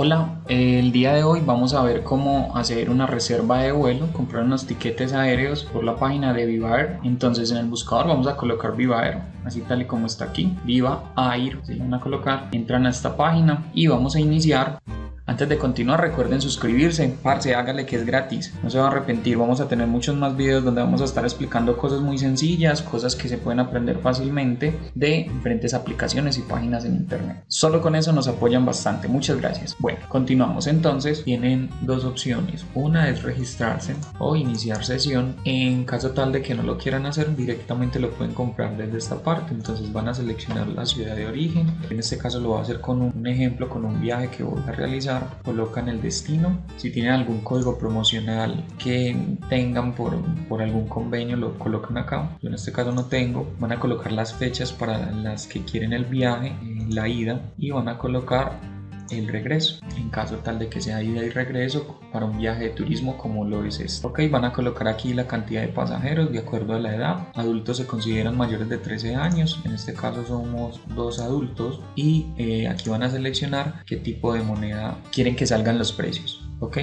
Hola, el día de hoy vamos a ver cómo hacer una reserva de vuelo, comprar unos tiquetes aéreos por la página de Viva Air. Entonces en el buscador vamos a colocar Viva Air, así tal y como está aquí, Viva Air, se van a colocar, entran a esta página y vamos a iniciar. Antes de continuar, recuerden suscribirse, parce, hágale que es gratis, no se va a arrepentir. Vamos a tener muchos más videos donde vamos a estar explicando cosas muy sencillas, cosas que se pueden aprender fácilmente de diferentes aplicaciones y páginas en internet. Solo con eso nos apoyan bastante, muchas gracias. Bueno, continuamos entonces. Tienen dos opciones, una es registrarse o iniciar sesión. En caso tal de que no lo quieran hacer, directamente lo pueden comprar desde esta parte. Entonces van a seleccionar la ciudad de origen, en este caso lo voy a hacer con un ejemplo, con un viaje que voy a realizar. Colocan el destino, si tienen algún código promocional que tengan por algún convenio lo colocan acá. Yo en este caso no tengo. Van a colocar las fechas para las que quieren el viaje, la ida, y van a colocar el regreso en caso tal de que sea ida y regreso para un viaje de turismo como lo es este. Ok, van a colocar aquí la cantidad de pasajeros de acuerdo a la edad. Adultos se consideran mayores de 13 años, en este caso somos 2 adultos, y aquí van a seleccionar qué tipo de moneda quieren que salgan los precios. Ok,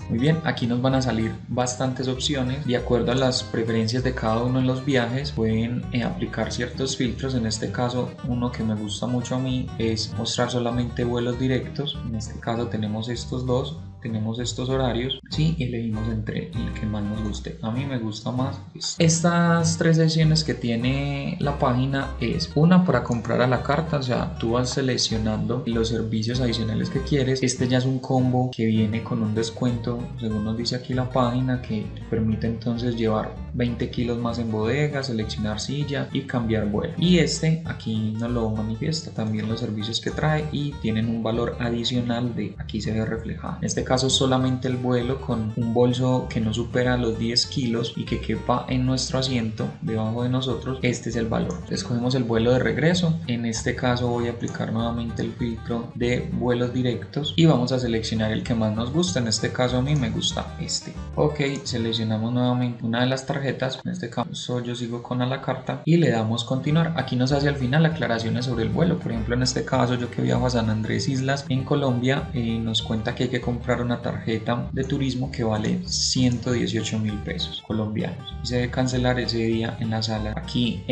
muy bien, aquí nos van a salir bastantes opciones de acuerdo a las preferencias de cada uno en los viajes. Pueden aplicar ciertos filtros. En este caso, uno que me gusta mucho a mí es mostrar solamente vuelos directos. En este caso tenemos estos dos, tenemos estos horarios, sí, y elegimos entre el que más nos guste. A mí me gusta más estas 3 sesiones que tiene la página. Es una para comprar a la carta, o sea, tú vas seleccionando los servicios adicionales que quieres. Este ya es un combo que viene con un descuento, según nos dice aquí la página, que te permite entonces llevar 20 kilos más en bodega, seleccionar silla y cambiar vuelo. Y este aquí nos lo manifiesta también los servicios que trae y tienen un valor adicional de, aquí se ve reflejado. En este caso solamente el vuelo con un bolso que no supera los 10 kilos y que quepa en nuestro asiento debajo de nosotros. Este es el valor. Escogemos el vuelo de regreso. En este caso voy a aplicar nuevamente el filtro de vuelos directos y vamos a seleccionar el que más nos gusta. En este caso a mí me gusta este. Ok, seleccionamos nuevamente una de las tarjetas. En este caso yo sigo con a la carta y le damos continuar. Aquí nos hace al final aclaraciones sobre el vuelo. Por ejemplo, en este caso yo que viajo a San Andrés Islas en Colombia, nos cuenta que hay que comprar una tarjeta de turismo que vale 118.000 pesos colombianos y se debe cancelar ese día en la sala. Aquí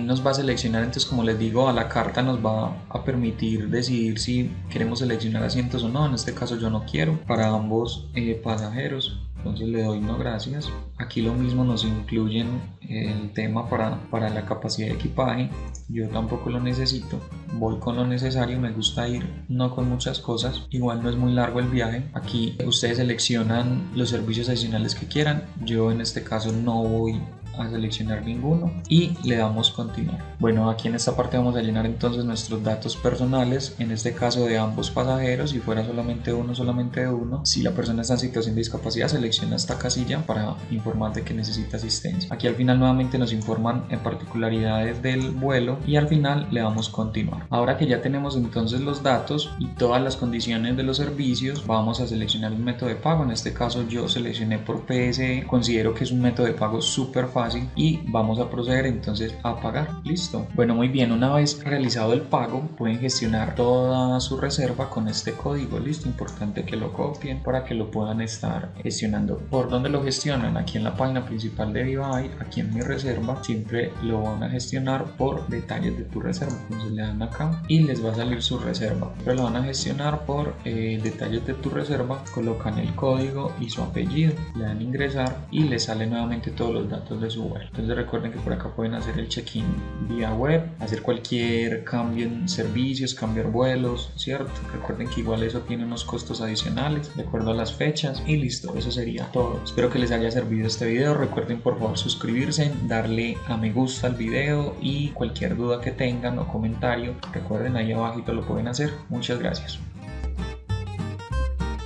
nos va a seleccionar, entonces como les digo, a la carta nos va a permitir decidir si queremos seleccionar asientos o no. En este caso yo no quiero para ambos pasajeros, entonces le doy no gracias. Aquí lo mismo nos incluyen el tema para la capacidad de equipaje, yo tampoco lo necesito, voy con lo necesario, me gusta ir no con muchas cosas, igual no es muy largo el viaje. Aquí ustedes seleccionan los servicios adicionales que quieran, yo en este caso no voy a seleccionar ninguno y le damos continuar. Bueno, aquí en esta parte vamos a llenar entonces nuestros datos personales, en este caso de ambos pasajeros. Si fuera solamente uno, solamente de uno. Si la persona está en situación de discapacidad, selecciona esta casilla para informar de que necesita asistencia. Aquí al final nuevamente nos informan en particularidades del vuelo y al final le damos continuar. Ahora que ya tenemos entonces los datos y todas las condiciones de los servicios, vamos a seleccionar un método de pago. En este caso yo seleccioné por PSE, considero que es un método de pago súper fácil y vamos a proceder entonces a pagar. Listo. Bueno, muy bien, una vez realizado el pago pueden gestionar toda su reserva con este código. Listo, importante que lo copien para que lo puedan estar gestionando. ¿Por dónde lo gestionan? Aquí en la página principal de Viva Air, aquí en mi reserva, siempre lo van a gestionar por detalles de tu reserva. Entonces le dan acá y les va a salir su reserva, pero lo van a gestionar por detalles de tu reserva. Colocan el código y su apellido, le dan ingresar y les sale nuevamente todos los datos de su vuelo. Entonces recuerden que por acá pueden hacer el check-in vía web, hacer cualquier cambio en servicios, cambiar vuelos, ¿cierto? Recuerden que igual eso tiene unos costos adicionales de acuerdo a las fechas y listo, eso sería todo. Espero que les haya servido este video. Recuerden por favor suscribirse, darle a me gusta al video y cualquier duda que tengan o comentario, recuerden ahí abajito lo pueden hacer. Muchas gracias.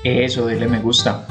Eso, denle me gusta.